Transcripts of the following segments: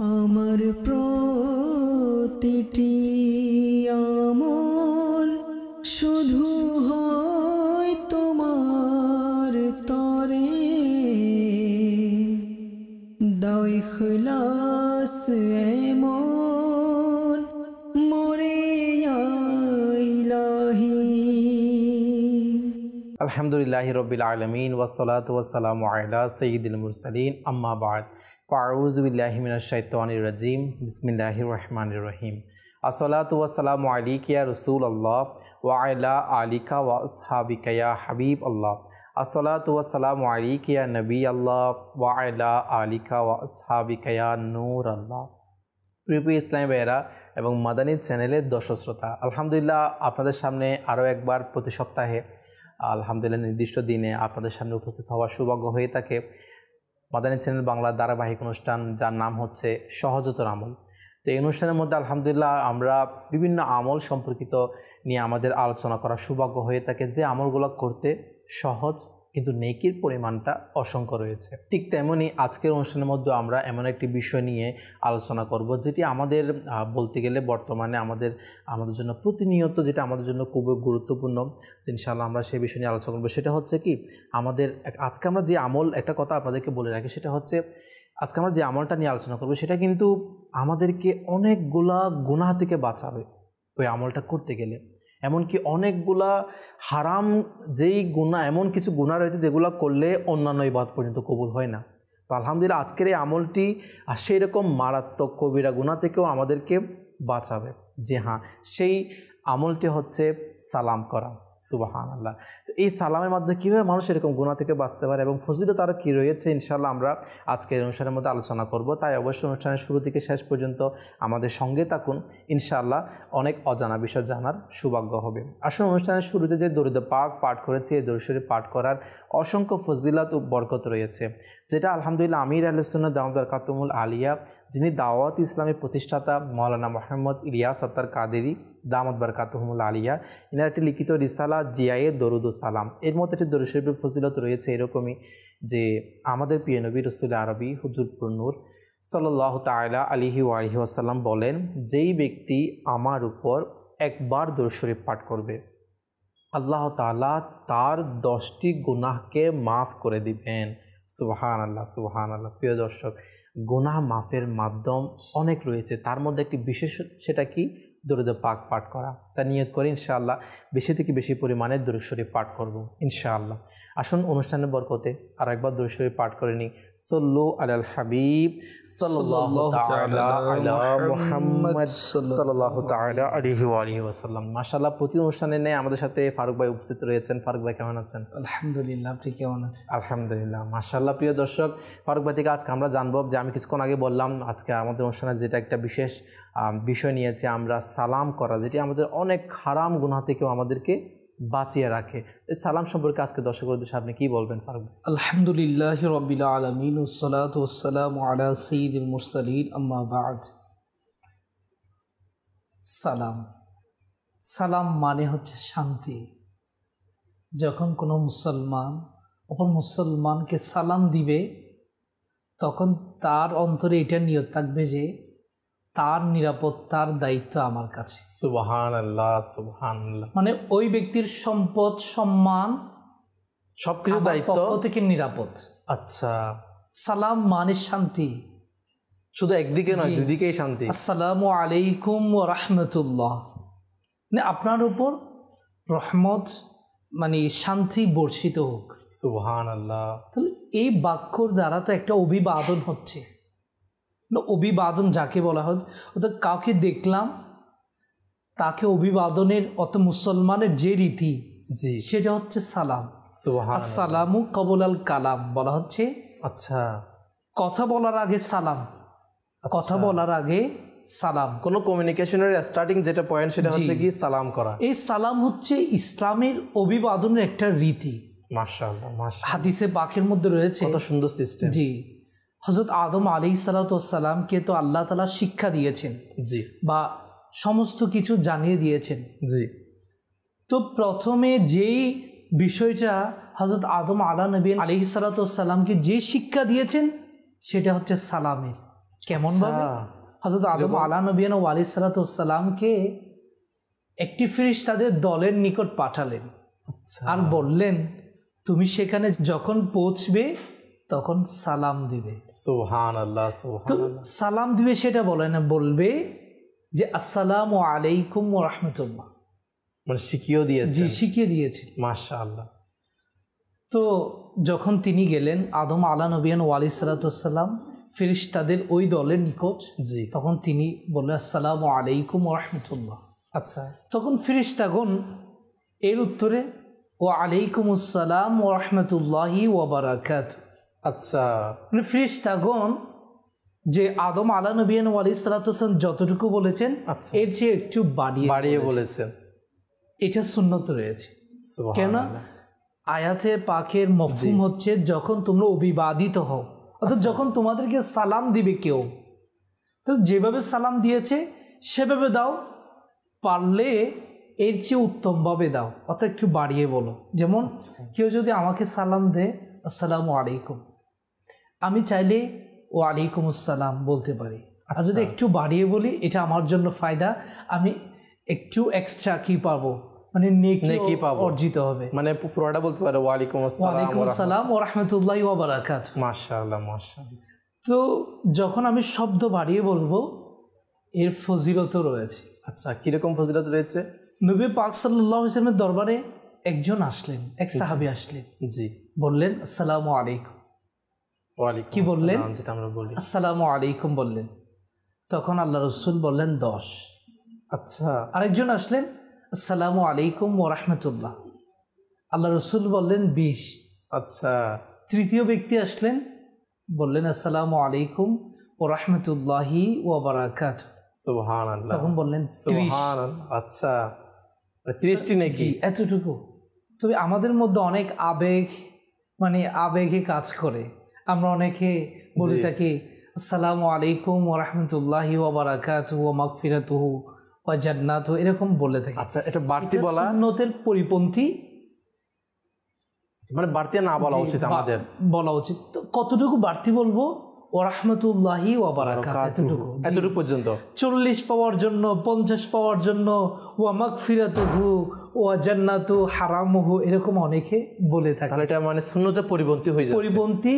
আমার প্রতিটি আমল শুধু হয় তোমার তরে, দাও ইখলাস এমন মোরে ইয়া ইলাহি। আলহামদুলিল্লাহি রাব্বিল আলামিন ওয়াসসালাতু ওয়াসসালামু আলা সাইয়্যিদিল মুরসালিন আম্মা বা'দ। আউযু বিল্লাহি মিনাশ শাইতানির রাজিম। বিসমিল্লাহির রহমানির রহিম। আসসালাতু ওয়াসসালামু আলাইকা ইয়া রাসূলুল্লাহ ওয়া আলা আলিকা ওয়া আসহাবিকা ইয়া হাবিবাল্লাহ। আসসালাতু ওয়াসসালামু আলাইকা ইয়া নবিয়াল্লাহ ওয়া আলা আলিকা ওয়া আসহাবিকা ইয়া নূরাল্লাহ। প্রিয় ইসলামী ভাইয়েরা এবং মাদানী চ্যানেলের দর্শক শ্রোতা, আলহামদুলিল্লাহ আপনাদের সামনে আরও একবার প্রতি সপ্তাহে আলহামদুলিল্লাহ নির্দিষ্ট দিনে আপনাদের সামনে উপস্থিত হওয়ার সৌভাগ্য হয়ে থাকে মাদানী চ্যানেল বাংলার ধারাবাহিক অনুষ্ঠান, যার নাম হচ্ছে সহজতর আমল। তো এই অনুষ্ঠানের মধ্যে আলহামদুলিল্লাহ আমরা বিভিন্ন আমল সম্পর্কিত নিয়ে আমাদের আলোচনা করার সৌভাগ্য হয়ে থাকে, যে আমলগুলো করতে সহজ কিন্তু নেকির পরিমাণটা অসংখ্য রয়েছে। ঠিক তেমনি আজকের অনুষ্ঠানের মধ্যে আমরা এমন একটি বিষয় নিয়ে আলোচনা করব, যেটি আমাদের বলতে গেলে বর্তমানে আমাদের জন্য প্রতিনিয়ত, যেটা আমাদের জন্য খুব গুরুত্বপূর্ণ। ইনশাআল্লাহ আমরা সেই বিষয় নিয়ে আলোচনা করব। সেটা হচ্ছে কি, আজকে আমরা যে আমল, একটা কথা আপনাদেরকে বলে রাখি, সেটা হচ্ছে আজকে আমরা যে আমলটা নিয়ে আলোচনা করব সেটা কিন্তু আমাদেরকে অনেকগুলা গুনাহ থেকে বাঁচাবে ওই আমলটা করতে গেলে। এমনকি অনেকগুলা হারাম যেই গুনাহ, এমন কিছু গুনাহ রয়েছে যেগুলো করলে অন্যান্য ইবাদত পর্যন্ত কবুল হয় না। তো আলহামদুলিল্লাহ আজকের এই আমলটি সেই রকম মারাত্মক কবিরা গুনাহ থেকেও আমাদেরকে বাঁচাবে। যে হ্যাঁ, সেই আমলটি হচ্ছে সালাম করা। সুবহানাল্লাহ। তো এই সালামের মাধ্যমে কীভাবে মানুষ এরকম গুনাহ থেকে বাঁচতে পারে এবং ফজিলত আরও কী রয়েছে, ইনশাআল্লাহ আমরা আজকের অনুষ্ঠানের মধ্যে আলোচনা করব। তাই অবশ্যই অনুষ্ঠানের শুরু থেকে শেষ পর্যন্ত আমাদের সঙ্গে থাকুন। ইনশাআল্লাহ অনেক অজানা বিষয় জানার সৌভাগ্য হবে। আসলে অনুষ্ঠানের শুরুতে যে দরুদ পাক পাঠ করেছি, এই দরুদ শরীফ পাঠ করার অসংখ্য ফজিলত ও বরকত রয়েছে, যেটা আলহামদুলিল্লাহ আমির আহলে সুন্নাত দাওয়াত বারাকাতুহুল আলিয়া, যিনি দাওয়াত ইসলামের প্রতিষ্ঠাতা মাওলানা মুহাম্মদ ইলিয়াস আত্তার কাদেরী দামাত বারাকাতুহুল আলিয়া, ইনার একটি লিখিত রিসালা জিয়ায়ে দরুদ ও সালাম, এর মধ্যে একটি দরুদ শরীফের ফজিলত রয়েছে এরকমই, যে আমাদের প্রিয় নবী রাসূল আরবি হুজুর নূর সাল্লাল্লাহু তাআলা আলাইহি ওয়া আলিহি ওয়াসাল্লাম বলেন, যেই ব্যক্তি আমার উপর একবার দরুদ শরীফ পাঠ করবে, আল্লাহ তাআলা তার 10টি গুনাহকে মাফ করে দিবেন। সুবহানাল্লাহ, সুবহানাল্লাহ। প্রিয় দর্শক, গুনাহ মাফের মাধ্যম অনেক রয়েছে, তার মধ্যে একটি বিশেষ, সেটা কি, দরুদ পাক পাঠ করা। তা নিয়ত করে ইনশাআল্লাহ বেশি থেকে বেশি পরিমাণে দরুদ শরীফ পাঠ করব ইনশাআল্লাহ। আসুন অনুষ্ঠানের বরকতে আর একবার দরুদ শরীফ পাঠ করে নিই। সাল্লু আলাল হাবিব সাল্লাল্লাহু তাআলা আলা মুহাম্মদ সাল্লাল্লাহু তাআলা আলাইহি ওয়া আলিহি ওয়াসাল্লাম। মাশাআল্লাহ, প্রতি অনুষ্ঠানে নেই আমাদের সাথে ফারুক ভাই উপস্থিত রয়েছেন। ফারুক ভাই কেমন আছেন? আলহামদুলিল্লাহ, আপনি কেমন আছেন? আলহামদুলিল্লাহ, মাশাআল্লাহ। প্রিয় দর্শক, ফারুক ভাই থেকে আজকে আমরা জানবো, যে আমি কিছুক্ষণ আগে বললাম, আজকে আমাদের অনুষ্ঠানে যেটা একটা বিশেষ বিষয় নিয়েছে আমরা সালাম করা, যেটি আমাদের অনেক হারাম গুনাহ থেকেও আমাদেরকে বাঁচিয়ে রাখে। এই সালাম সম্পর্কে আজকে দর্শকদের উদ্দেশ্যে আপনি কি বলবেন ফারুক ভাই? আলহামদুলিল্লাহি রাব্বিল আলামিন ওয়াসসালাতু ওয়াসসালামু আলা সাইয়্যিদিল মুরসালিন আম্মা বা'দ। সালাম মানে হচ্ছে শান্তি। যখন কোনো মুসলমান অপর মুসলমানকে সালাম দিবে, তখন তার অন্তরে এটা নিয়ত থাকবে যে তার নিরাপত্তার দায়িত্ব আমার কাছে। সুবহানাল্লাহ, সুবহানাল্লাহ। মানে ওই ব্যক্তির সম্পদ, সম্মান, সবকিছু দায়িত্ব পক্ষ থেকে নিরাপদ। আচ্ছা, সালাম মানে শান্তি। শুধু একদিকে নয়, দুদিকেই শান্তি। আসসালামু আলাইকুম ওয়া রাহমাতুল্লাহ, মানে আপনার উপর রহমত, মানে শান্তি বর্ষিত হোক। সুবহানাল্লাহ। তাহলে এই বাক্যর দ্বারা তো একটা অভিবাদন হচ্ছে। অভিবাদন যাকে বলা হয়, অর্থাৎ কাউকে দেখলাম, তাকে অভিবাদনের, অর্থাৎ মুসলমানের যে রীতি, সেটা হচ্ছে সালাম। আসসালামু কবলাল কালাম বলা হচ্ছে। আচ্ছা, কথা বলার আগে সালাম, কথা বলার আগে সালাম। কোনো কমিউনিকেশনের স্টার্টিং যেটা পয়েন্ট, সেটা হচ্ছে কি সালাম করা। এই সালাম হচ্ছে ইসলামের অভিবাদনের একটা রীতি। মাশাআল্লাহ, মাশাআল্লাহ। হাদিসে পাকের মধ্যে রয়েছে, কত সুন্দর সিস্টেম। জি, হযরত আদম আলাইহিসসালামকে তো আল্লাহ তাআলা শিক্ষা দিয়েছেন, জি, বা সমস্ত কিছু জানিয়ে দিয়েছেন, জি। তো প্রথমে যেই বিষয়টা হযরত আদম আলাইহিসসালামকে যে শিক্ষা দিয়েছেন, সেটা হচ্ছে সালামের। কেমনভাবে? হযরত আদম আলা নবিয়ানা ওয়া আলাইহিস সালাতু ওয়াসসালামকে একটি ফেরেশতাদের দলের নিকট পাঠালেন, আর বললেন তুমি সেখানে যখন পৌঁছবে তখন সালাম দিবে। সুবহানাল্লাহ, তো সুবহানাল্লাহ। সালাম দিবে সেটা বলে না, বলবে যে আসসালামু আলাইকুম ওয়া রাহমাতুল্লাহ। মানে শিখিয়েও দিয়েছে। জি, শিখিয়ে দিয়েছে। মাশাআল্লাহ। তো যখন তিনি গেলেন আদম আলা নবিয়ান ওয়া আলাইহিস সালাতু ওয়াসসালাম ফেরেশতাদের ওই দলের নিকট, জি। তখন তিনি বললেন আসসালামু আলাইকুম ওয়া রাহমাতুল্লাহ। আচ্ছা, তখন ফেরেশতাগণ এর উত্তরে ওয়া আলাইকুমুস সালাম ওয়া রাহমাতুল্লাহি ওয়া বারাকাতুহু। আচ্ছা, মানে ফেরেশতাগণ যে আদম আলা নবিয়ান ওয়া আলাইহিস সালাতু ওয়াসসালাম যতটুকু বলেছেন আচ্ছা। এর চেয়ে একটু বাড়িয়ে বলেছেন। এটা সুন্নত রয়েছে। কেন? সুবহানাল্লাহ। আয়াতে পাকের মফহুম হচ্ছে যখন তোমরা অভিবাদিত হও, অর্থাৎ যখন তোমাদেরকে সালাম দিবে কেউ, তো যেভাবে সালাম দিয়েছে সেভাবে দাও, পারলে এর চেয়ে উত্তমভাবে দাও, অর্থাৎ একটু বাড়িয়ে বলো। যেমন কেউ যদি আমাকে সালাম দেয় আসসালামু আলাইকুম, আমি চাইলে ওয়ালাইকুম আসসালাম বলতে পারি, আর যদি একটু বাড়িয়ে বলি এটা আমার জন্য ফায়দা, আমি একটু এক্সট্রা কি পাবো, মানে নেকি পাবো, অর্জিত হবে। মানে পুরোটা বলতে পারে ওয়ালাইকুম আসসালাম ওয়ালাইকুম আসসালাম ওয়া রাহমাতুল্লাহি ওয়া বারাকাতুহু। মাশাআল্লাহ, মাশাআল্লাহ। তো যখন আমি শব্দ বাড়িয়ে বলবো এর ফজিলতও রয়েছে। আচ্ছা, কিরকম ফজিলত রয়েছে? নবী পাক সাল্লাল্লাহু আলাইহি ওয়াসাল্লামের দরবারে একজন আসলেন, এক সাহাবী আসলেন, জি। বললেন আসসালামু আলাইকুম। ওয়ালাইকুম কি বললেন? আসসালাম, যেটা আমরা বলি। আসসালামু আলাইকুম বললেন। তখন আল্লাহ রাসূল বললেন 10। আচ্ছা, আরেকজন আসলেন আসসালামু আলাইকুম ওয়া রাহমাতুল্লাহ, আল্লাহ রাসূল বললেন 20। আচ্ছা, তৃতীয় ব্যক্তি আসলেন, বললেন আসসালামু আলাইকুম ওয়া রাহমাতুল্লাহি ওয়া বারাকাতুহু, সুবহানাল্লাহ। তখন বললেন 30। সুবহানাল্লাহ। আচ্ছা, 30টি নাকি? জি, এতটুকু। তবে আমাদের মধ্যে অনেক আবেগ, মানে আবেগে কাজ করে, আমরা অনেকে বলে থাকি আসসালামু আলাইকুম ওয়া রাহমাতুল্লাহি ওয়া বারাকাতুহু ওয়া মাগফিরাতুহু ওয়া জান্নাতুহু, এরকম বলে থাকি। আচ্ছা, এটা বাড়তি বলা, সুন্নতের পরিপন্থী, মানে বাড়তি না বলা উচিত আমাদের, বলা উচিত। তো কতটুকু বাড়তি বলবো? ওয়া রাহমাতুল্লাহি ওয়া বারাকাতুহু, এতটুকু পর্যন্ত। 40 পাওয়ার জন্য, 50 পাওয়ার জন্য ওয়া মাগফিরাতুহু ওয়া জান্নাতু হারামুহু, এরকম অনেকে বলে থাকে। তাহলে এটা মানে সুন্নতে পরিপন্থী হয়ে যাচ্ছে। পরিপন্থী,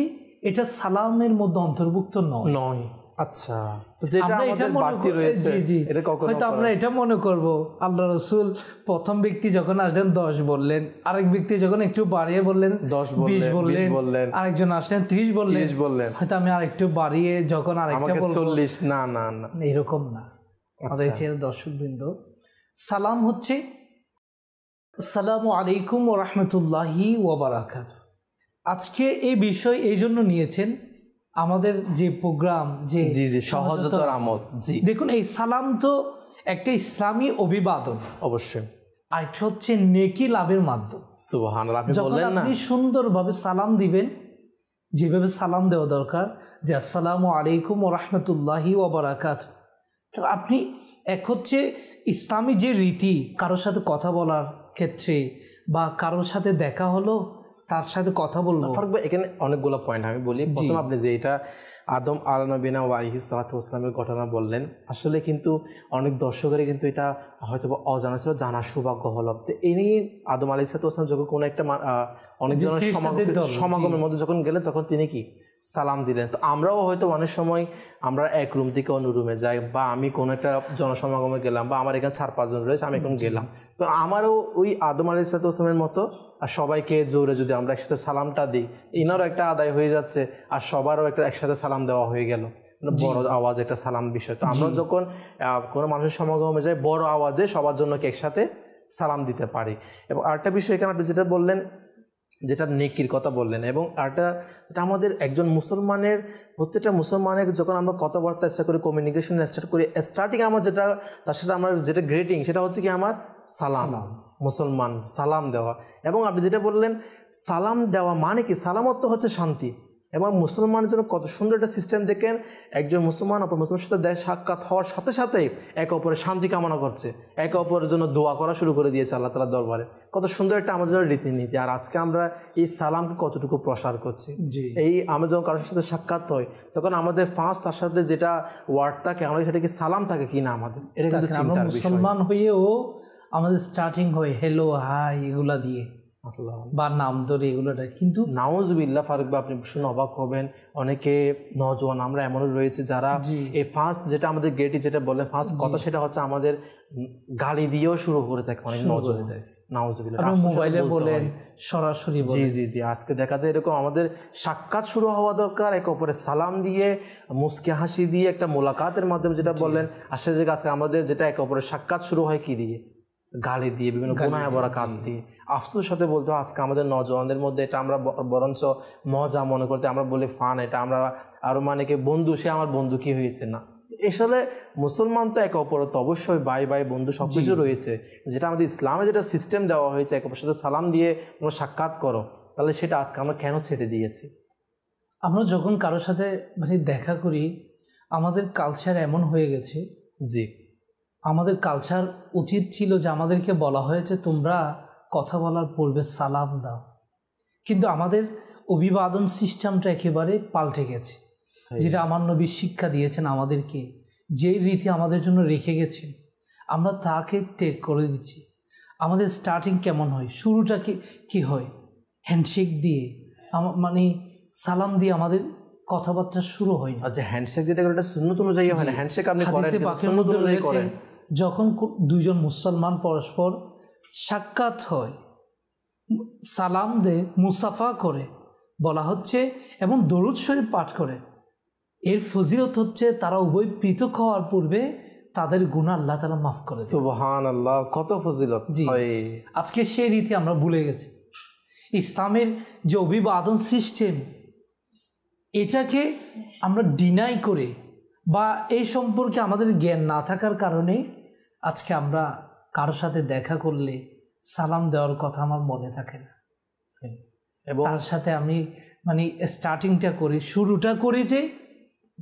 এটা সালামের মধ্যে অন্তর্ভুক্ত নয়। আচ্ছা, তো যেটা আমাদের বাড়তি রয়েছে, এটা কখনো হয়তো আমরা এটা মনে করব আল্লাহ রাসূল প্রথম ব্যক্তি যখন আসলেন 10 বললেন, আরেক ব্যক্তি যখন একটু বাড়িয়ে বললেন 20 বললেন, আরেকজন আসলেন 30 বললেন, হয়তো আমি আরেকটু বাড়িয়ে যখন আরেকটা বলবো 40। না না না, এরকম না। আমাদের ছেলে দর্শকবৃন্দ, সালাম হচ্ছে আসসালামু আলাইকুম ওয়া রাহমাতুল্লাহি ওয়া বারাকাতুহু। আজকে এই বিষয় এই জন্য নিয়েছেন আমাদের যে প্রোগ্রাম, যে সহজতর আমল। জি, দেখুন এই সালাম তো একটা ইসলামী অভিবাদন, অবশ্যই, আর এটা হচ্ছে নেকি লাভের মাধ্যম। সুবহানাল্লাহ। আপনি যখন বললেন না, আপনি সুন্দরভাবে সালাম দিবেন, যেভাবে সালাম দেওয়া দরকার, যে আসসালামু আলাইকুম ওয়া রাহমাতুল্লাহি ওয়া বারাকাতুহু, তাহলে আপনি এক হচ্ছে ইসলামী যে রীতি, কারোর সাথে কথা বলার ক্ষেত্রে বা কারোর সাথে দেখা হলো তার সাথে কথা বলবো। এখানে অনেকগুলো পয়েন্ট আমি বলি। প্রথম, আপনি যে এটা আদম আলানবিনা ওয়ালাইহিস সালাতু ওয়াসসালামের ঘটনা বললেন, আসলে কিন্তু অনেক দর্শকেরই কিন্তু এটা হয়তো অজানা ছিল, জানার সৌভাগ্য হলো। তো এই নিয়ে আদম আলাইহিস সালাতু ওয়াসসালাম যখন কোনো একটা অনেকজনের সমাগমের মধ্যে যখন গেলেন, তখন তিনি কি সালাম দিলেন। তো আমরাও হয়তো অনেক সময় আমরা এক রুম থেকে অন্য রুমে যাই, বা আমি কোনো একটা জনসমাগমে গেলাম, বা আমার এখানে 4-5 জন রয়েছে, আমি এখন গেলাম, তো আমারও ওই আদম আলাইহিস সালাতু ওয়াসসালামের মতো আর সবাইকে জোরে যদি আমরা একসাথে সালামটা দিই, ইনারও একটা আদায় হয়ে যাচ্ছে, আর সবারও একটা একসাথে সালাম দেওয়া হয়ে গেল, বড় আওয়াজ একটা সালাম বিষয়। তো আমরা যখন কোনো মানুষের সমাগমে যাই, বড় আওয়াজে সবার জন্য একসাথে সালাম দিতে পারি। এবং আরেকটা বিষয় এখানে আপনি যেটা বললেন, যেটা নেকির কথা বললেন, এবং আরেকটা এটা আমাদের একজন মুসলমানের, প্রত্যেকটা মুসলমানের যখন আমরা কথাবার্তা স্টার্ট করি, কমিউনিকেশন স্টার্ট করি, স্টার্টিং আমার যেটা তার সাথে আমার যেটা গ্রেটিং, সেটা হচ্ছে কি আমার সালাম, মুসলমান সালাম দেওয়া। এবং আপনি যেটা বললেন সালাম দেওয়া মানে কি, সালামত হচ্ছে শান্তি, এবং মুসলমানের জন্য কত সুন্দর একটা সিস্টেম দেখেন, একজন মুসলমান অপর মুসলমানের সাথে সাক্ষাৎ হওয়ার সাথে সাথে একে অপরের শান্তি কামনা করছে, একে অপরের জন্য দোয়া করা শুরু করে দিয়েছে আল্লাহ তাআলার দরবারে। কত সুন্দর একটা আমাদের রীতিনীতি। আর আজকে আমরা এই সালামকে কতটুকু প্রসার করছি। এই আমরা যখন কারোর সাথে সাক্ষাৎ হয় তখন আমাদের ফার্স্ট তার সাথে যেটা ওয়ার্ড থাকে আমাদের সেটা কি সালাম থাকে কি না আমাদের, এটা কিন্তু চিন্তার বিষয়। মুসলমান হয়েও আমাদের স্টার্টিং হয় হ্যালো হাই এগুলা দিয়ে বা নাম ধরে এগুলোটা, কিন্তু নাউজুবিল্লাহ ফারুক ভাই আপনি শুনে অবাক হবেন, অনেকে নওজোয়ান আমরা এমনও রয়েছে যারা এই ফার্স্ট যেটা আমাদের গেটে যেটা বলে ফার্স্ট কথা সেটা হচ্ছে আমাদের গালি দিয়েও শুরু করে থাকে অনেক নওজোয়ান। নাউজুবিল্লাহ মোবাইলে বলেন সরাসরি জি জি জি। আজকে দেখা যায় এরকম আমাদের সাক্ষাৎ শুরু হওয়া দরকার একে অপরের সালাম দিয়ে, মুস্কি হাসি দিয়ে, একটা মোলাকাতের মাধ্যমে যেটা বললেন। আসলে যে আজকে আমাদের যেটা একে অপরের সাক্ষাৎ শুরু হয় কি দিয়ে, গালি দিয়ে, বিভিন্ন গুনাহে ভরা কাজ দিয়ে। আফসোসের সাথে বলতে আজকে আমাদের নওজওয়ানদের মধ্যে এটা আমরা বরঞ্চ মজা মনে করতে আমরা বলি ফান, এটা আমরা আরও মানে কি বন্ধু, সে আমার বন্ধু কি হয়েছে না। আসলে মুসলমান তো একে অপর তো অবশ্যই ভাই ভাই বন্ধু সব কিছু রয়েছে, যেটা আমাদের ইসলামে যেটা সিস্টেম দেওয়া হয়েছে একে অপরের সাথে সালাম দিয়ে তোমরা সাক্ষাৎ করো, তাহলে সেটা আজকে আমরা কেন ছেড়ে দিয়েছি? আমরা যখন কারোর সাথে মানে দেখা করি আমাদের কালচার এমন হয়ে গেছে, জি আমাদের কালচার উচিত ছিল যে আমাদেরকে বলা হয়েছে তোমরা কথা বলার পূর্বে সালাম দাও, কিন্তু আমাদের অভিবাদন সিস্টেমটা একেবারে পাল্টে গেছে। যেটা আমার নবী শিক্ষা দিয়েছেন আমাদেরকে, যেই রীতি আমাদের জন্য রেখে গেছেন আমরা তাকে ত্যাগ করে দিচ্ছি। আমাদের স্টার্টিং কেমন হয়, শুরুটা কি হয়, হ্যান্ডশেক দিয়ে মানে সালাম দিয়ে আমাদের কথাবার্তা শুরু হয় না। আচ্ছা হ্যান্ডশেক যেটা করে এটা সুন্নত অনুযায়ী হয় না, হ্যান্ডশেক আপনি করেন সুন্নত অনুযায়ী করেন। যখন দুইজন মুসলমান পরস্পর সাক্ষাৎ হয় সালাম দে মুসাফা করে বলা হচ্ছে এবং দরুদ শরীফ পাঠ করে, এর ফজিলত হচ্ছে তারা উভয় পৃথক হওয়ার পূর্বে তাদের গুনাহ আল্লাহ তাআলা মাফ করে দেন। সুবহানাল্লাহ, কত ফজিলত। জি, আজকে সেই রীতি আমরা ভুলে গেছি। ইসলামের যে অভিবাদন সিস্টেম এটাকে আমরা ডিনাই করে বা এই সম্পর্কে আমাদের জ্ঞান না থাকার কারণে আজকে আমরা কারোর সাথে দেখা করলে সালাম দেওয়ার কথা আমার মনে থাকে না, এবং তার সাথে আমি মানে স্টার্টিংটা করি, শুরুটা করি যে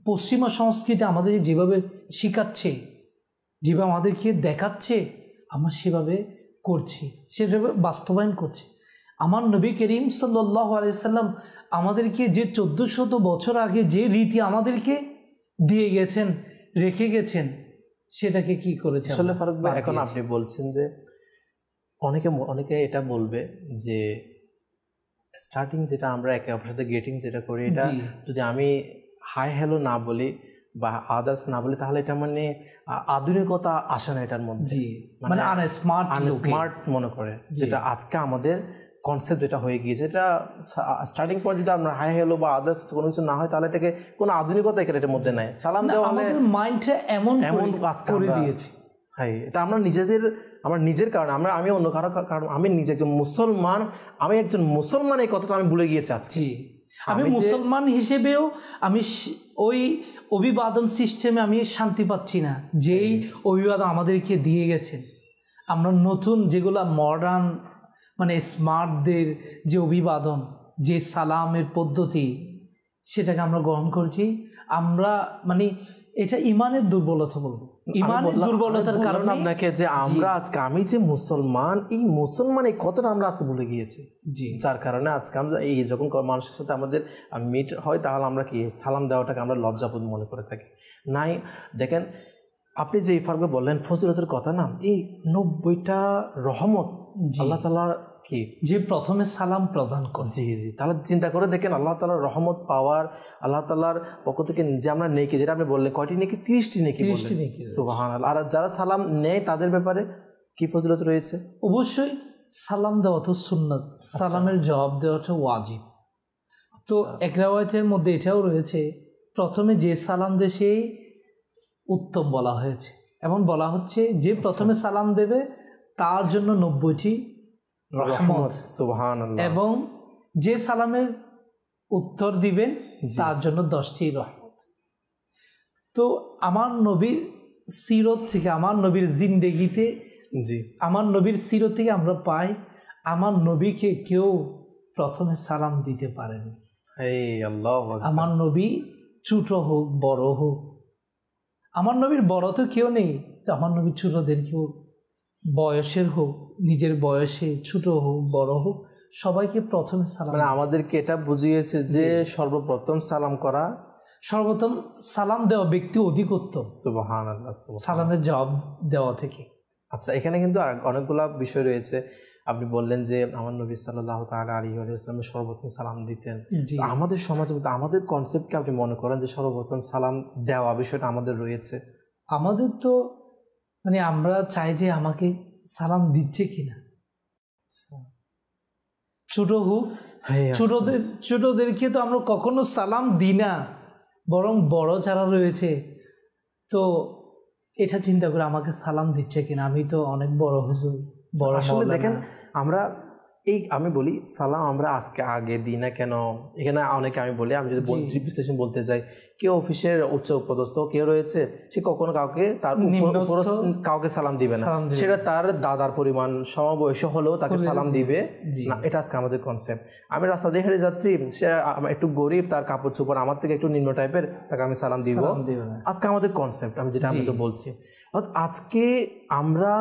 পশ্চিমা সংস্কৃতি আমাদের যেভাবে শেখাচ্ছে, যেভাবে আমাদেরকে দেখাচ্ছে আমরা সেভাবে করছি, সেভাবে বাস্তবায়ন করছি। আমার নবী করিম সাল্লাল্লাহু আলাইহি সাল্লাম আমাদেরকে যে 1400 বছর আগে যে রীতি আমাদেরকে দিয়ে গেছেন, রেখে গেছেন, সেটাকে কি করেছে? আসলে ফারুক ভাই এখন আপনি বলছেন যে অনেকে এটা বলবে যে স্টার্টিং যেটা আমরা একে অপরের সাথে গেটিং যেটা করি, এটা যদি আমি হাই হ্যালো না বলি বা আদার্স না বলি তাহলে এটা মানে আধুনিকতা আসে না এটার মধ্যে, মানে আনস্মার্ট মনে করে। যেটা আজকে আমাদের কনসেপ্ট যেটা হয়ে গিয়েছে, এটা স্টার্টিং পয়েন্ট যদি আমরা হাই হ্যালো বা আদার্স কোনো কিছু না হয় তাহলে এটাকে কোনো আধুনিকতা এটার মধ্যে নাই। সালাম দেওয়া আমাদের মাইন্ডটা এমন করে দিয়েছে। হ্যাঁ, এটা আমরা নিজের কারণে আমি অন্য কারো কারণ, আমি নিজে একজন মুসলমান, আমি একজন মুসলমান এই কথাটা আমি ভুলে গিয়েছি আজকে। আমি মুসলমান হিসেবেও আমি ওই অভিবাদন সিস্টেমে আমি শান্তি পাচ্ছি না, যেই অভিবাদন আমাদেরকে দিয়ে গেছেন। আমরা নতুন যেগুলা মডার্ন মানে স্মার্টদের যে অভিবাদন, যে সালামের পদ্ধতি, সেটাকে আমরা গ্রহণ করছি। আমরা মানে এটা ইমানের দুর্বলতা বলবো, ইমানের দুর্বলতার কারণে আপনাকে যে আমরা আজকে আমি যে মুসলমান, এই মুসলমান এই কথাটা আমরা আজকে ভুলে গিয়েছি। জি, যার কারণে আজকে আমরা এই যখন মানুষের সাথে আমাদের মিট হয় তাহলে আমরা কি সালাম দেওয়াটাকে আমরা লজ্জাবোধ মনে করে থাকি। নাই দেখেন আপনি যে এই ফারুক বললেন ফজিলতের কথা, না এই 90টা রহমত আল্লাহ তাআলার কি যে প্রথমে সালাম প্রদান করে। জি জি, তাহলে চিন্তা করে দেখেন আল্লাহ তাআলার রহমত পাওয়ার, আল্লাহ তাআলার পক্ষ থেকে যে আমরা নেকি, যেটা আপনি বললেন কয়টি নেকি? 30টি নেকি। সুবহানাল্লাহ। আর যারা সালাম নেয় তাদের ব্যাপারে কি ফজিলত রয়েছে? অবশ্যই সালাম দেওয়া তো সুন্নাত, সালামের জবাব দেওয়াটা ওয়াজিব। তো এক রাওয়ায়াতের মধ্যে এটাও রয়েছে প্রথমে যে সালাম দেয় সেই উত্তম বলা হয়েছে, এমন বলা হচ্ছে যে প্রথমে সালাম দেবে তার জন্য 90টি রহমত, সুবহানাল্লাহ, এবং যে সালামের উত্তর দিবেন তার জন্য 10টি রহমত। তো আমার নবীর সিরত থেকে, আমার নবীর জিন্দেগিতে, আমার নবীর সিরত থেকে আমরা পাই আমার নবীকে কেউ প্রথমে সালাম দিতে পারেনি। হে আল্লাহ, আমার নবী ছোট হোক বড় হোক, আমার নবীর বড় তো কেউ নেই, তো আমার নবী ছোটদের কেউ বয়সের হোক, নিজের বয়সে ছোট হোক বড় হোক, সবাইকে প্রথমে সালাম, মানে আমাদেরকে এটা বুঝিয়েছে যে সর্বপ্রথম সালাম করা, সর্বপ্রথম সালাম দেওয়া ব্যক্তি অধিকত্ব সুবহানাল্লাহ। সালামের জবাব দেওয়া থেকে। আচ্ছা, এখানে কিন্তু অনেকগুলা বিষয় রয়েছে। আপনি বললেন যে আমার নবী সাল্লাল্লাহু তাআলা আলাইহি ওয়াসাল্লাম সর্বপ্রথম সালাম দিতেন। আমাদের সমাজে আমাদের কনসেপ্টকে আপনি মনে করেন যে সর্বপ্রথম সালাম দেওয়া বিষয়টা আমাদের রয়েছে? আমাদের তো মানে আমরা চাই যে আমাকে সালাম দিচ্ছে কিনা, ছোট হোক ছোটদেরকে তো আমরা কখনো সালাম দিই না, বরং বড় যারা রয়েছে তো এটা চিন্তা করে আমাকে সালাম দিচ্ছে কিনা, আমি তো অনেক বড় হুজুর, বড়। আসলে দেখেন আমরা আমি বলি সালাম আমরা আগে দিই না কেন, এখানে অনেকে আমি বলি, আমি যদি বিশ্লেষণ বলতে যাই, কেউ অফিসের উচ্চ পদস্থ কেউ রয়েছে, সে কখনো কাউকে তার কাউকে সালাম দিবে না, সেটা তার দাদার পরিমাণ সমবয়স হলেও তাকে সালাম দিবে না। এটা আজকে আমাদের কনসেপ্ট। আমি রাস্তা দিয়ে হেঁটে যাচ্ছি, সে একটু গরিব, তার কাপড় চোপড় আমার থেকে একটু নিম্ন টাইপের, তাকে আমি সালাম দিব, আজকে আমাদের কনসেপ্ট। আমি যেটা আমি তো বলছি, আজকে আমরা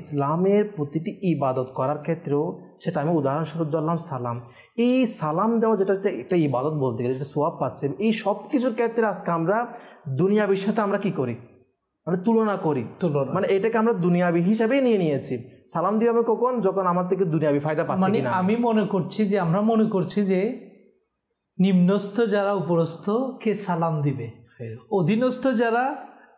ইসলামের প্রতিটি ইবাদত করার ক্ষেত্রেও, সেটা আমি উদাহরণস্বরূপ ধরলাম সালাম, এই সালাম দেওয়া যেটা একটা ইবাদত বলতে গেলে যেটা সোয়াব পাচ্ছে, এই সব কিছুর ক্ষেত্রে আজকে আমরা দুনিয়াবির সাথে আমরা কি করি, মানে তুলনা করি, মানে এটাকে আমরা দুনিয়াবি হিসাবেই নিয়ে নিয়েছি। সালাম দিয়ে হবে কখন, যখন আমার থেকে দুনিয়াবি ফায়দা পাচ্ছি। মানে আমি মনে করছি যে আমরা মনে করছি যে নিম্নস্থ যারা উপরস্থ কে সালাম দিবে, অধীনস্থ যারা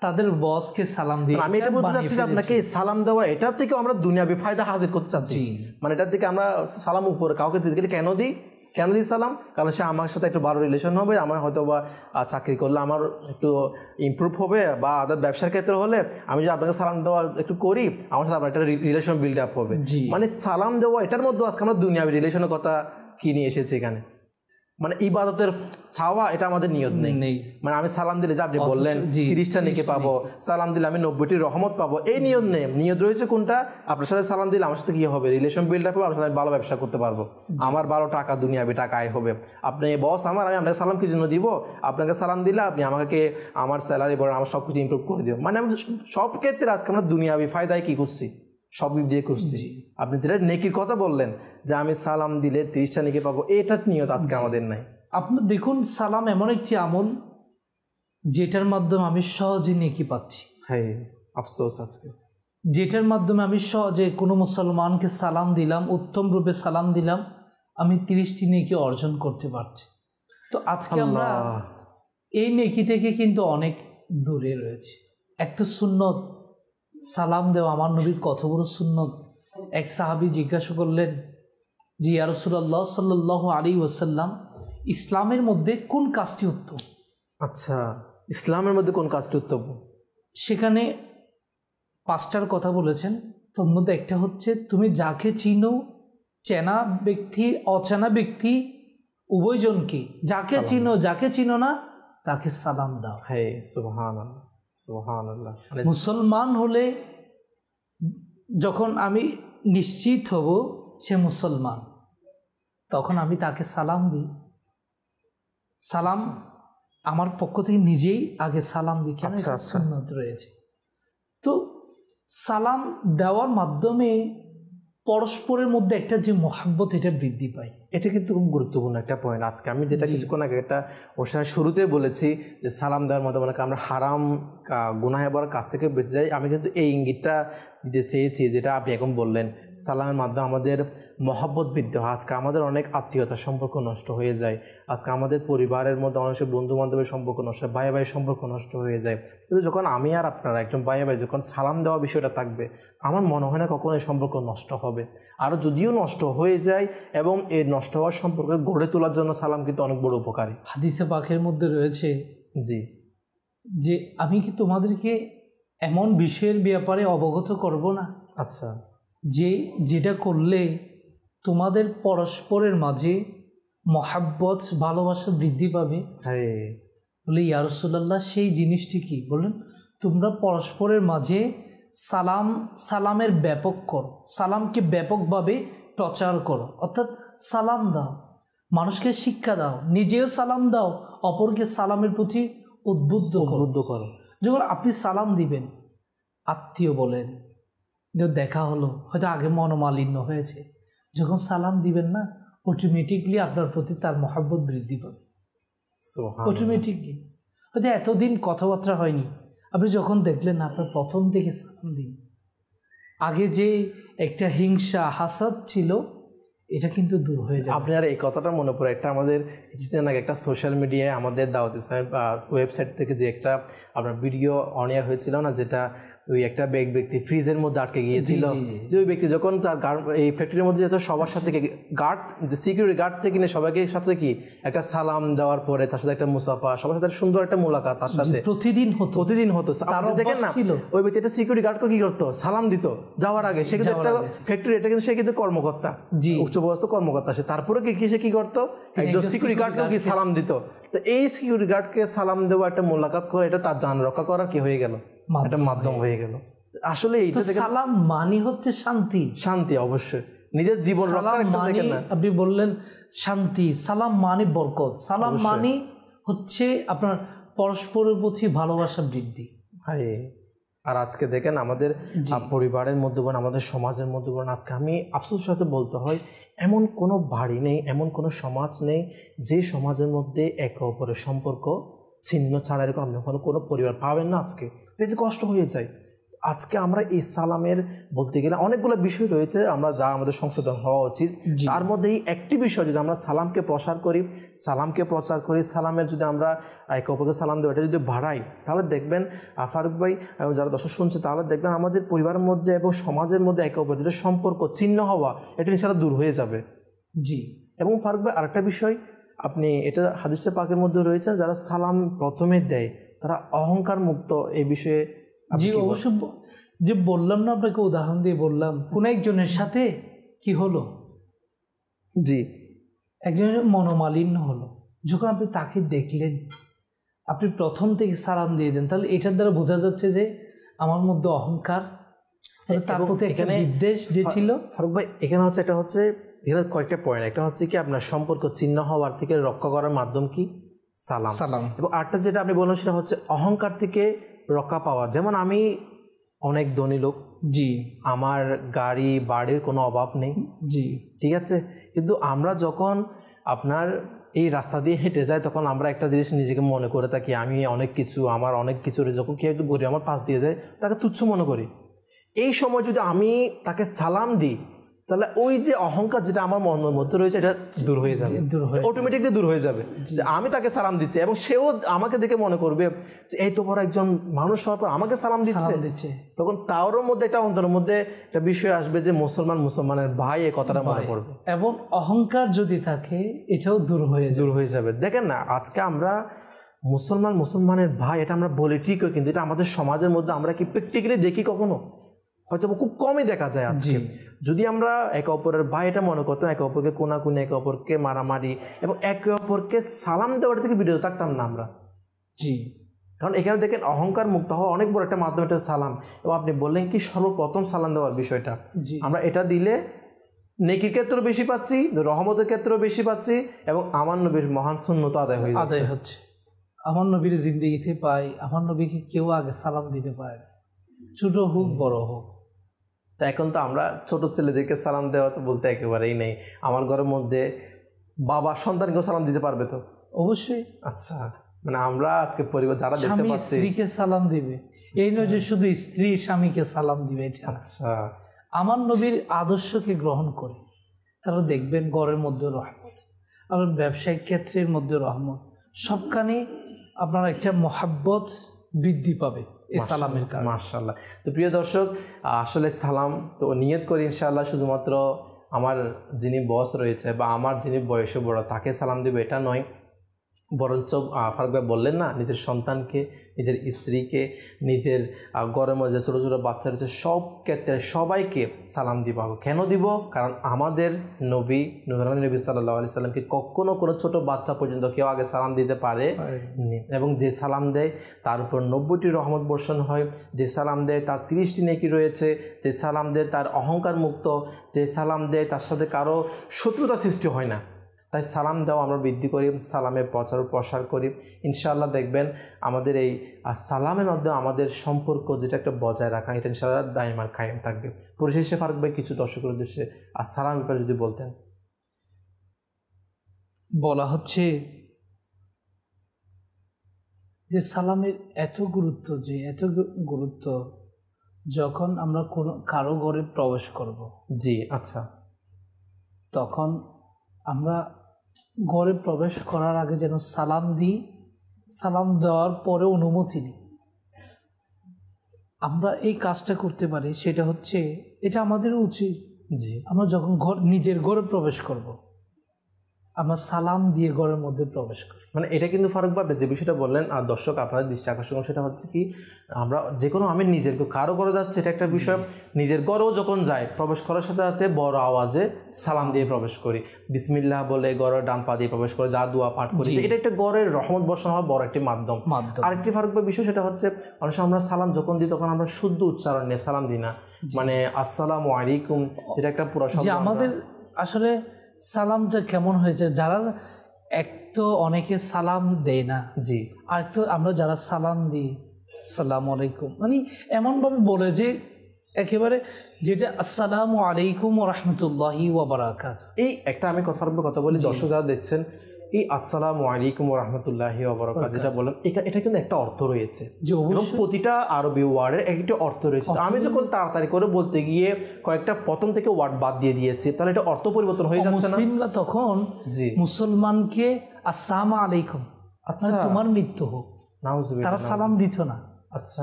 তাদের বসকে সালাম দিয়ে। আমি এটা বলতে চাচ্ছি যে আপনাকে সালাম দেওয়া এটার থেকে আমরা দুনিয়াবি ফায়দা হাসিল করতে চাচ্ছি, মানে এটার থেকে আমরা সালাম উপরে কাউকে দিতে গেলে কেন দিই সালাম, কারণ সে আমার সাথে একটু ভালো রিলেশন হবে, আমার হয়তো বা চাকরি করলে আমার একটু ইমপ্রুভ হবে, বা আদার ব্যবসার ক্ষেত্রে হলে আমি যদি আপনাকে সালাম দেওয়া একটু করি, আমার সাথে আপনার একটা রিলেশন বিল্ড আপ হবে। মানে সালাম দেওয়া এটার মধ্যে আজকে আমরা দুনিয়াবি রিলেশনের কথা কি নিয়ে এসেছি এখানে, মানে ইবাদতের চাওয়া এটা আমাদের নিয়ত নেই। মানে আমি সালাম দিলে যে আপনি বললেন 30টা নেকি পাবো, সালাম দিলে আমি 90টি রহমত পাবো, এই নিয়ত নেই। নিয়ত রয়েছে কোনটা, আপনার সাথে সালাম দিলে আমার সাথে কি হবে, রিলেশন বিল্ড আপ হবে, আপনার সাথে ভালো ব্যবসা করতে পারবো, আমার ভালো টাকা দুনিয়াবি টাকা আয় হবে। আপনি বস আমি আপনাকে সালাম কি জন্য দিব, আপনাকে সালাম দিলে আপনি আমাকে আমার স্যালারি বলেন, আমার সব কিছু ইমপ্রুভ করে দিব। মানে আমি সব ক্ষেত্রে আজকে আমরা দুনিয়াবি ফায়দায় কি করছি, সব দিক দিয়ে করছি। আপনি যেটা নেকির কথা বললেন যে আমি সালাম দিলে 30টা নেকি পাবো, এটার নিয়ত আজকে আমাদের নাই। আপনার দেখুন, সালাম এমন একটি আমল যেটার মাধ্যমে আমি সহজে নেকি পাচ্ছি। হ্যাঁ, আফসোস আজকে যেটার মাধ্যমে আমি সহজে কোনো মুসলমানকে সালাম দিলাম, উত্তম রূপে সালাম দিলাম, আমি 30টি নেকি অর্জন করতে পারছি। তো আজকে আমরা এই নেকি থেকে কিন্তু অনেক দূরে রয়েছে। একটা সুন্নত সালাম দেওয়া, আমার নবীর কত বড় সুন্নত। এক সাহাবী জিজ্ঞাসা করলেন, জি ইয়া রাসূলুল্লাহ সাল্লাল্লাহু আলাইহি ওয়াসাল্লাম, ইসলামের মধ্যে কোন কাজটি উত্তম? আচ্ছা, ইসলামের মধ্যে কোন কাজটি উত্তম? সেখানে 5টার কথা বলেছেন। তোর মধ্যে একটা হচ্ছে, তুমি যাকে চিনো, চেনা ব্যক্তি অচেনা ব্যক্তি উভয়জনকে, যাকে চিনো যাকে চিনো না তাকে সালাম দাও। হ্যাঁ, সুবহানাল্লাহ সুবহানাল্লাহ। মুসলমান হলে যখন আমি নিশ্চিত হব সে মুসলমান, তখন আমি তাকে সালাম দিই। সালাম আমার পক্ষ থেকে নিজেই আগে সালাম দিই, কেন সুন্নত রয়েছে। তো সালাম দেওয়ার মাধ্যমে পরস্পরের মধ্যে একটা যে মহাব্বত, এটা বৃদ্ধি পায়। এটা কিন্তু খুব গুরুত্বপূর্ণ একটা পয়েন্ট। আজকে আমি যেটা কিছুক্ষণ আগে একটা অনুষ্ঠানের শুরুতে বলেছি যে সালাম দেওয়ার মাধ্যমে আমরা হারাম গুনাহের কাছ থেকে বেঁচে যাই, আমি কিন্তু এই ইঙ্গিতটা দিতে চেয়েছি যেটা আপনি এখন বললেন। সালামের মাধ্যমে আমাদের মহব্বত বৃদ্ধি হয়। আজকে আমাদের অনেক আত্মীয়তার সম্পর্ক নষ্ট হয়ে যায়, আজকে আমাদের পরিবারের মধ্যে অনেক বন্ধু বান্ধবের সম্পর্ক নষ্ট হয়, ভাই ভাই সম্পর্ক নষ্ট হয়ে যায়। কিন্তু যখন আমি আর আপনারা একজন ভাই ভাই যখন সালাম দেওয়া বিষয়টা থাকবে, আমার মনে হয় না কখনো এই সম্পর্ক নষ্ট হবে। আর যদিও নষ্ট হয়ে যায়, এবং এই নষ্ট হওয়ার সম্পর্কে গড়ে তোলার জন্য সালাম কিন্তু অনেক বড় উপকারী। হাদিসে পাকের মধ্যে রয়েছে যে আমি কি তোমাদেরকে এমন বিষয়ের ব্যাপারে অবগত করব না, আচ্ছা, যেটা করলে তোমাদের পরস্পরের মাঝে মহাব্বত ভালোবাসা বৃদ্ধি পাবে। বলে ইয়া রাসূলুল্লাহ, সেই জিনিসটি কি? বললেন, তোমরা পরস্পরের মাঝে সালামের ব্যাপক করো, সালামকে ব্যাপকভাবে প্রচার করো, অর্থাৎ সালাম দাও। মানুষকে শিক্ষা দাও, নিজেও সালাম দাও, অপরকে সালামের প্রতি উদ্বুদ্ধ করো। যখন আপনি সালাম দিবেন, আত্মীয় বলেন, দেখা হলো, হয়তো আগে মনোমালিন্য হয়েছে, যখন সালাম দিবেন না, অটোমেটিকলি আপনার প্রতি তার মহব্বত বৃদ্ধি পাবে। অটোমেটিকলি হয়তো এতদিন কথাবার্তা হয়নি, আপনি যখন দেখলেন আপনার প্রথম থেকে সালাম দিন, আগে যে একটা হিংসা হাসাদ ছিল এটা কিন্তু দূর হয়ে যাবে। আপনার এই কথাটা মনে পড়ে, একটা আমাদের কিছুদিন আগে একটা সোশ্যাল মিডিয়ায় আমাদের দাওয়াত ইসলাম ওয়েবসাইট থেকে যে একটা আপনার ভিডিও অন এয়ার হয়েছিল না, যেটা ওই একটা ব্যক্তি ফ্রিজের মধ্যে আটকে গিয়েছিল, যে ওই ব্যক্তি যখন তার এই ফ্যাক্টরির মধ্যে যেত সবার সাথে গার্ড, যে সিকিউরিটি গার্ড থেকে নিয়ে সবাইকে সাথে কি একটা সালাম দেওয়ার পরে তার সাথে একটা মুসাফা, সবার সাথে সুন্দর একটা মোলাকাত তার সাথে প্রতিদিন হতো। দেখেন না, ওই ব্যক্তি একটা সিকিউরিটি গার্ডকে কি করতো, সালাম দিত যাওয়ার আগে। সে কিন্তু একটা ফ্যাক্টরি, এটা কিন্তু সে কিন্তু কর্মকর্তা, উচ্চপদস্থ কর্মকর্তা, সে তারপরে সে কি করতো, একজন সিকিউরিটি গার্ডকে কি সালাম দিত। তো এই সিকিউরিটি গার্ডকে সালাম দেওয়া, একটা মোলাকাত করা, এটা তার জান রক্ষা করার কি হয়ে গেল, একটা মাধ্যম হয়ে গেল। আসলে এইটা সালাম মানে হচ্ছে শান্তি, অবশ্যই নিজের জীবন রক্ষার একটা। দেখেন না, আপনি বললেন শান্তি, সালাম মানে বরকত, সালাম মানে হচ্ছে আপনার পরস্পরের প্রতি ভালোবাসা বৃদ্ধি। আর আজকে দেখেন আমাদের পরিবারের মধ্যে বলেন, আমাদের সমাজের মধ্যে বলেন, আজকে আমি আফসোসের সাথে বলতে হয়, এমন কোনো বাড়ি নেই, এমন কোনো সমাজ নেই যে সমাজের মধ্যে একে অপরের সম্পর্ক ছিন্ন ছাড়া এরকম কোনো পরিবার পাবেন না। আজকে এতে কষ্ট হয়ে যায়। আজকে আমরা এই সালামের বলতে গেলে অনেকগুলো বিষয় রয়েছে, আমরা যা আমাদের সংশোধন হওয়া উচিত। তার মধ্যে এই একটি বিষয়, যদি আমরা সালামকে প্রচার করি, সালামের যদি আমরা একে অপরকে সালাম দেবো, এটা যদি বাড়াই, তাহলে দেখবেন ফারুক ভাই, যারা দর্শক শুনছে, তাহলে দেখবেন আমাদের পরিবারের মধ্যে এবং সমাজের মধ্যে একে অপরের যেটা সম্পর্ক ছিন্ন হওয়া, এটা ইনশাআল্লাহ দূর হয়ে যাবে। এবং ফারুক ভাই আরেকটা বিষয়, আপনি এটা হাদিসে পাকের মধ্যে রয়েছে, যারা সালাম প্রথমে দেয় তারা অহংকার মুক্ত। এই বিষয়ে অবশ্য যে বললাম না আপনাকে, উদাহরণ দিয়ে বললাম, কোন একজনের সাথে কি হলো, একজনের মনোমালিন্য হলো, যখন আপনি তাকে দেখলেন, আপনি প্রথম থেকে সালাম দিয়ে দেন, তাহলে এটার দ্বারা বোঝা যাচ্ছে যে আমার মধ্যে অহংকার, তার প্রতি একটা বিদ্বেষ যে ছিল। ফারুক ভাই এখানে হচ্ছে, এটা হচ্ছে এখানে কয়েকটা পয়েন্ট। একটা হচ্ছে কি আপনার সম্পর্ক ছিন্ন হওয়ার থেকে রক্ষা করার মাধ্যম কি সালাম। এবং আরেকটা যেটা আপনি বললেন সেটা হচ্ছে অহংকার থেকে রক্ষা পাওয়া। যেমন আমি অনেক ধনী লোক, আমার গাড়ি বাড়ির কোনো অভাব নেই, ঠিক আছে, কিন্তু আমরা যখন আপনার এই রাস্তা দিয়ে হেঁটে যাই, তখন আমরা একটা জিনিস নিজেকে মনে করে থাকি, আমি অনেক কিছু, আমার অনেক কিছু, যখন কেউ একটু ঘুরে আমার পাশ দিয়ে যায়, তাকে তুচ্ছ মনে করি। এই সময় যদি আমি তাকে সালাম দিই, তাহলে ওই যে অহংকার যেটা আমার মনের মধ্যে রয়েছে, এটা দূর হয়ে যাবে, অটোমেটিকলি দূর হয়ে যাবে। যে আমি তাকে সালাম দিচ্ছি এবং সেও আমাকে দেখে মনে করবে যে এই তো বড় একজন মানুষ হওয়ার পর আমাকে সালাম দিচ্ছে। তখন তারও মধ্যে একটা অন্তরের মধ্যে একটা বিষয় আসবে যে মুসলমানের ভাই, এই কথাটা মনে পড়বে। এবং অহংকার যদি থাকে, এটাও দূর হয়ে যাবে। দেখেন না, আজকে আমরা মুসলমানের ভাই, এটা আমরা বলি ঠিকই, কিন্তু এটা আমাদের সমাজের মধ্যে আমরা কি প্র্যাকটিক্যালি দেখি কখনো? হয়তো খুব কমই দেখা যায়। আজকে যদি আমরা একে অপরের ভাই এটা মনে করতাম, একে অপরকে কোনাকুনি, একে অপরকে মারামারি এবং একে অপরকে সালাম দেওয়ার থেকে বিরত থাকতাম না আমরা। কারণ এখানে দেখেন অহংকার মুক্ত হওয়া অনেক বড় একটা মাধ্যম, এটা সালাম। এবং আপনি বললেন কি সর্বপ্রথম সালাম দেওয়ার বিষয়টা, আমরা এটা দিলে নেকির ক্ষেত্রেও বেশি পাচ্ছি, রহমতের ক্ষেত্রেও বেশি পাচ্ছি, এবং আমার নবীর মহান সুন্নত আদায় হচ্ছে। আমার নবীর জিন্দেগিতে পাই, আমার নবীকে কেউ আগে সালাম দিতে পারে না, ছোট হোক বড় হোক। তা এখন তো আমরা ছোট ছেলেদেরকে সালাম দেওয়া তো বলতে একেবারেই নেই। আমার ঘরের মধ্যে বাবা সন্তানকেও সালাম দিতে পারবে তো? অবশ্যই। আচ্ছা, মানে আমরা আজকে পরিবার যারা দেখতে পাচ্ছি, স্ত্রীকে সালাম দিবে, এই নয় যে শুধু স্ত্রী স্বামীকে সালাম দিবে। আচ্ছা, আমার নবীর আদর্শকে গ্রহণ করে তারা দেখবেন ঘরের মধ্যে রহমত, আবার ব্যবসায়িক ক্ষেত্রের মধ্যে রহমত, সবখানে আপনার একটা মহাব্বত বৃদ্ধি পাবে এই সালামের কারণে। মাশাআল্লাহ। তো প্রিয় দর্শক, আসলে সালাম তো নিয়ত করি ইনশাআল্লাহ শুধুমাত্র আমার যিনি বস রয়েছে বা আমার যিনি বয়সে বড় তাকে সালাম দেবো এটা নয়, বরঞ্চ ফারুক ভাই বললেন না, নিজের সন্তানকে, নিজের স্ত্রীকে, নিজের ঘরের মধ্যে ছোটো ছোটো বাচ্চা রয়েছে সব ক্ষেত্রে সবাইকে সালাম দিব। কেন দিব? কারণ আমাদের নবী সাল্লাল্লাহু আলাইহি সাল্লামকে কখনো কোনো ছোটো বাচ্চা পর্যন্ত কেউ আগে সালাম দিতে পারে এবং যে সালাম দেয় তার উপর 90টি রহমত বর্ষণ হয়, যে সালাম দেয় তার 30টি নেকি রয়েছে, যে সালাম দেয় তার অহংকার মুক্ত, যে সালাম দেয় তার সাথে কারো শত্রুতা সৃষ্টি হয় না। তাই সালাম দেওয়া আমরা বৃদ্ধি করি, সালামের প্রচার প্রসার করি। ইনশাআল্লাহ দেখবেন আমাদের এই সালামের মধ্যে আমাদের সম্পর্ক যেটা একটা বজায় রাখা, এটা ইনশাআল্লাহ দাইমার কায়েম থাকবে। পরিশেষে ফারুক ভাই কিছু দর্শকের উদ্দেশ্যে আর সালাম ব্যাপারে যদি বলতেন। বলা হচ্ছে যে সালামের এত গুরুত্ব যখন আমরা কোনো কারো ঘরে প্রবেশ করব, জি আচ্ছা, তখন আমরা ঘরে প্রবেশ করার আগে যেন সালাম দিই, সালাম দেওয়ার পরে অনুমতি নিই। আমরা এই কাজটা করতে পারি, সেটা হচ্ছে এটা আমাদের উচিত। জি, আমরা যখন নিজের ঘরে প্রবেশ করব, আমরা সালাম দিয়ে ঘরের মধ্যে প্রবেশ করি। মানে এটা কিন্তু ফারুক ভাই যে বিষয়টা বললেন, আর দর্শক আপনাদের দৃষ্টি আকর্ষণ, সেটা হচ্ছে কি আমরা যে কোনো আমি নিজের কারো ঘরে যাচ্ছে এটা একটা বিষয়, নিজের ঘরেও যখন যাই প্রবেশ করার সাথে সাথে বড় আওয়াজে সালাম দিয়ে প্রবেশ করি, বিসমিল্লাহ বলে ঘরের ডান পা দিয়ে প্রবেশ করে যা দোয়া পাঠ করি, এটা একটা ঘরের রহমত বর্ষণ হওয়া বড় একটি মাধ্যম। আরেকটি ফারুক ভাই বিষয় সেটা হচ্ছে অনেক সময় আমরা সালাম যখন দিই তখন আমরা শুদ্ধ উচ্চারণ নিয়ে সালাম দিই না, মানে আসসালামু আলাইকুম, যেটা একটা পুরো শব্দ। আমাদের আসলে সালামটা কেমন হয়েছে, যারা এক তো অনেকে সালাম দেয় না, জি, আর তো আমরা যারা সালাম দিই আসসালামু আলাইকুম, মানে এমনভাবে বলে যে একেবারে যেটা আসসালামু আলাইকুম ওয়া রাহমাতুল্লাহি ওয়া বারাকাতুহু। এই একটা আমি কথা বলি, দর্শক যারা দেখছেন, এই আসসালামু আলাইকুম ওয়া রাহমাতুল্লাহি ওয়া বারাকাতুহু যেটা বললাম, এটা কিন্তু একটা অর্থ রয়েছে, এবং প্রতিটা আরবি ওয়ার্ডের একটা অর্থ রয়েছে। আমি যখন তাড়াতাড়ি করে বলতে গিয়ে কয়েকটা প্রথম থেকে ওয়ার্ড বাদ দিয়ে দিয়েছি, তাহলে এটা অর্থ পরিবর্তন হয়ে যাচ্ছে না? মুসলিমরা তখন মুসলমানকে আসসালামু আলাইকুম, আচ্ছা তোমার মৃত্যু হোক, তারা সালাম দিত না, আচ্ছা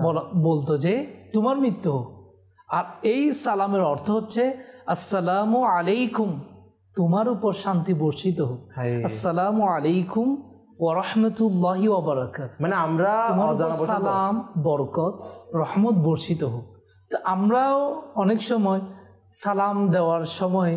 বলতো যে তোমার মৃত্যু হোক। আর এই সালামের অর্থ হচ্ছে আসসালামু আলাইকুম, তোমার উপর শান্তি বর্ষিত হোক, আসসালামু আলাইকুম ওয়া রাহমাতুল্লাহি ওয়া বারাকাতুহু, মানে আমরা সালাম বরকত রহমত বর্ষিত হোক। তো আমরাও অনেক সময় সালাম দেওয়ার সময়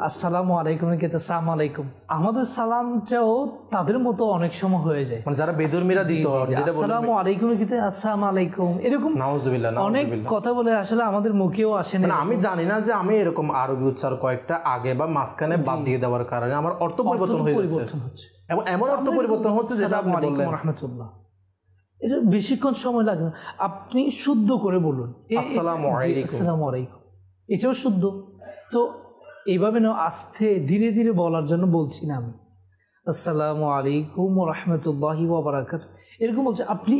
আসসালামু আলাইকুম কে আসসালামু আলাইকুম, আমাদের সালামটাও তাদের মতো অনেক সময় হয়ে যায়, মানে যারা বেদরমিরা দিত আসসালামু আলাইকুম কে আসসালামু আলাইকুম, এরকম নাউজুবিল্লাহ অনেক কথা বলে আসলে আমাদের মুখেও আসে না। আমি জানি না যে আমি এরকম আরবি উচ্চার কয়েকটা আগে বা মাঝখানে বাদ দিয়ে দেওয়ার কারণে আমার অর্থ পরিবর্তন হচ্ছে, এবং এমন অর্থ পরিবর্তন হচ্ছে যেটা আপনি বললেন রাহমাতুল্লাহ, এটা বেশিক্ষণ সময় লাগে না, আপনি শুদ্ধ করে বলুন আসসালামু আলাইকুম, এটাও শুদ্ধ। তো এইভাবে না আস্তে ধীরে ধীরে বলার জন্য বলছি না আমি আসসালামু আলাইকুম ওয়া রাহমাতুল্লাহি ওয়া বারাকাতুহু, এরকম বলছে আপনি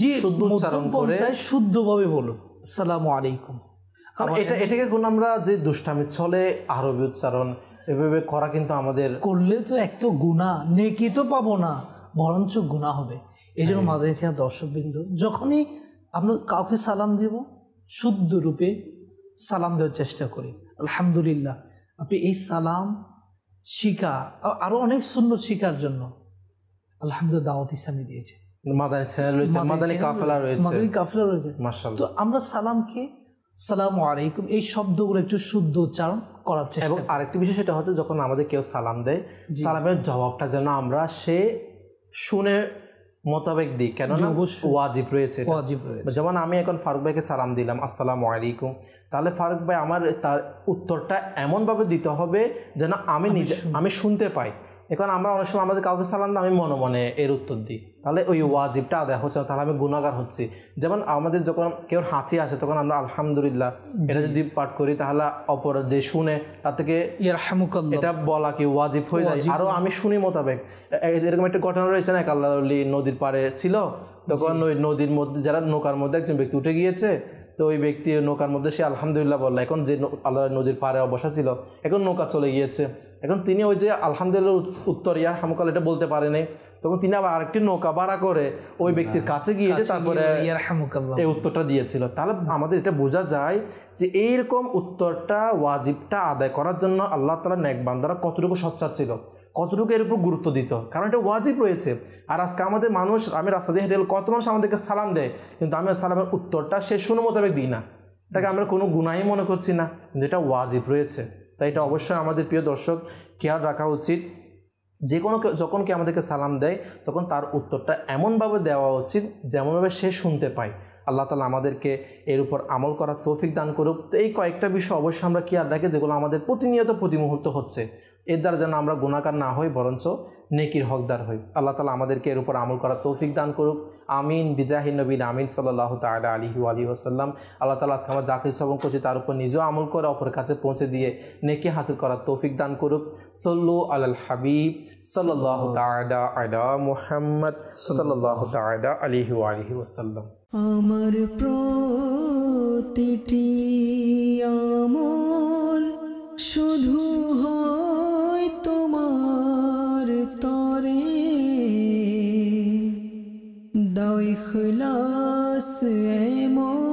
যে শুদ্ধ উচ্চারণ করে শুদ্ধভাবে বলুন আসসালামু আলাইকুম। কারণ এটাকে কোন আমরা যে দুষ্টামি চলে আরবি উচ্চারণ এভাবে করা, কিন্তু আমাদের করলে তো এক তো গুনাহ, নেকি তো পাবো না, বরঞ্চ গুনাহ হবে। এই জন্য মাদ্রাসা দর্শকবৃন্দ, যখনই আমরা কাউকে সালাম দেব শুদ্ধ রূপে সালাম দেওয়ার চেষ্টা করি। আলহামদুলিল্লাহ, আপনি এই সালাম শিখা আরো অনেক সুন্নত শিখার জন্য আলহামদুলিল্লাহ দাওয়াত ইসলামী দিয়েছে, মাদানী চ্যানেল রয়েছে, মাদানী কাফেলা রয়েছে, মাশাআল্লাহ। তো আমরা সালামকে আসসালামু আলাইকুম এই শব্দগুলো একটু শুদ্ধ উচ্চারণ করার চেষ্টা। এবং আরেকটি বিষয় সেটা হচ্ছে যখন আমাদের কেউ সালাম দেয়, সালামের জবাবটা যেন আমরা সে শুনে মোতাবেক দিই, কেন ওয়াজিব রয়েছে। যেমন আমি এখন ফারুক ভাইকে সালাম দিলাম আসসালামু আলাইকুম, তাহলে ফারুক ভাই আমার তার উত্তরটা এমনভাবে দিতে হবে যেন আমি শুনতে পাই। এখন আমরা অনেক সময় আমাদের কাউকে সালাম দিই, আমি মনে মনে এর উত্তর দিই, তাহলে ওই ওয়াজিবটা আদায় হচ্ছে না, তাহলে আমি গুনাহগার হচ্ছি। যেমন আমাদের যখন কেউ হাঁচি আসে তখন আমরা আলহামদুলিল্লাহ এটা যদি পাঠ করি, তাহলে অপর যে শুনে তার থেকে এটা বলা কি ওয়াজিব হয়ে যায়। আরও আমি শুনি মোতাবেক এরকম একটা ঘটনা রয়েছে না, এক আল্লাহ নদীর পাড়ে ছিল, তখন ওই নদীর মধ্যে যারা নৌকার মধ্যে একজন ব্যক্তি উঠে গিয়েছে, তো ওই ব্যক্তি নৌকার মধ্যে সে আলহামদুলিল্লাহ বলল। এখন যে আল্লাহ নদীর পাড়ে বসা ছিল, এখন নৌকা চলে গিয়েছে, এখন তিনি ওই যে আলহামদুলিল্লাহ উত্তর ইয়া হামুকাল এটা বলতে পারেনি, তখন তিনি আবার আরেকটি নৌকা ভাড়া করে ওই ব্যক্তির কাছে গিয়েছে, তারপরে এই উত্তরটা দিয়েছিল। তাহলে আমাদের এটা বোঝা যায় যে এইরকম উত্তরটা ওয়াজিবটা আদায় করার জন্য আল্লাহ তাআলা নেক বান্দারা কতটুকু সচ্চার ছিল, কতটুকু এর উপর গুরুত্ব দিত, কারণ এটা ওয়াজিব রয়েছে। আর আজকে আমাদের মানুষ, আমি রাস্তা দিয়ে হেঁটে কত মানুষ আমাদেরকে সালাম দেয়, কিন্তু আমি সালামের উত্তরটা সে শুনে মোতাবেক দিই না, এটাকে আমরা কোনো গুনাহই মনে করছি না, কিন্তু এটা ওয়াজিব রয়েছে। তাই এটা অবশ্যই আমাদের প্রিয় দর্শক খেয়াল রাখা উচিত, যে কোনো যখন কি আমাদেরকে সালাম দেয় তখন তার উত্তরটা এমনভাবে দেওয়া উচিত যেমনভাবে সে শুনতে পায়। আল্লাহ তাআলা আমাদেরকে এর উপর আমল করার তৌফিক দান করুক। তো এই কয়েকটা বিষয় অবশ্যই আমরা খেয়াল রাখি, যেগুলো আমাদের প্রতিনিয়ত প্রতি মুহূর্ত হচ্ছে। এর দ্বারা যেন আমরা গুনাহগার না হই, বরঞ্চ নেকির হকদার হই। আল্লাহ তাআলা আমাদেরকে এর উপর আমল করার তৌফিক দান করুক। আমিন বিজাহি নবীন আমিন সাল্লাল্লাহু তাআলা আলাইহি ওয়া আলিহি ওয়াসাল্লাম। আল্লাহ তাআলা আজকে আমরা যা কিছু শ্রবণ করছি তার উপর নিজেও আমল করে অপরের কাছে পৌঁছে দিয়ে নেকি হাসিল করার তৌফিক দান করুক। সল্লু আলাল হাবিব সাল্লাল্লাহু তাআলা আলা মুহাম্মদ সাল্লাল্লাহু তাআলা আলাইহি ওয়া আলিহি ওয়াসাল্লাম। আমার প্রতিটি আমল শুধু হয় তোমার তরে, দাও ইখলাস এমন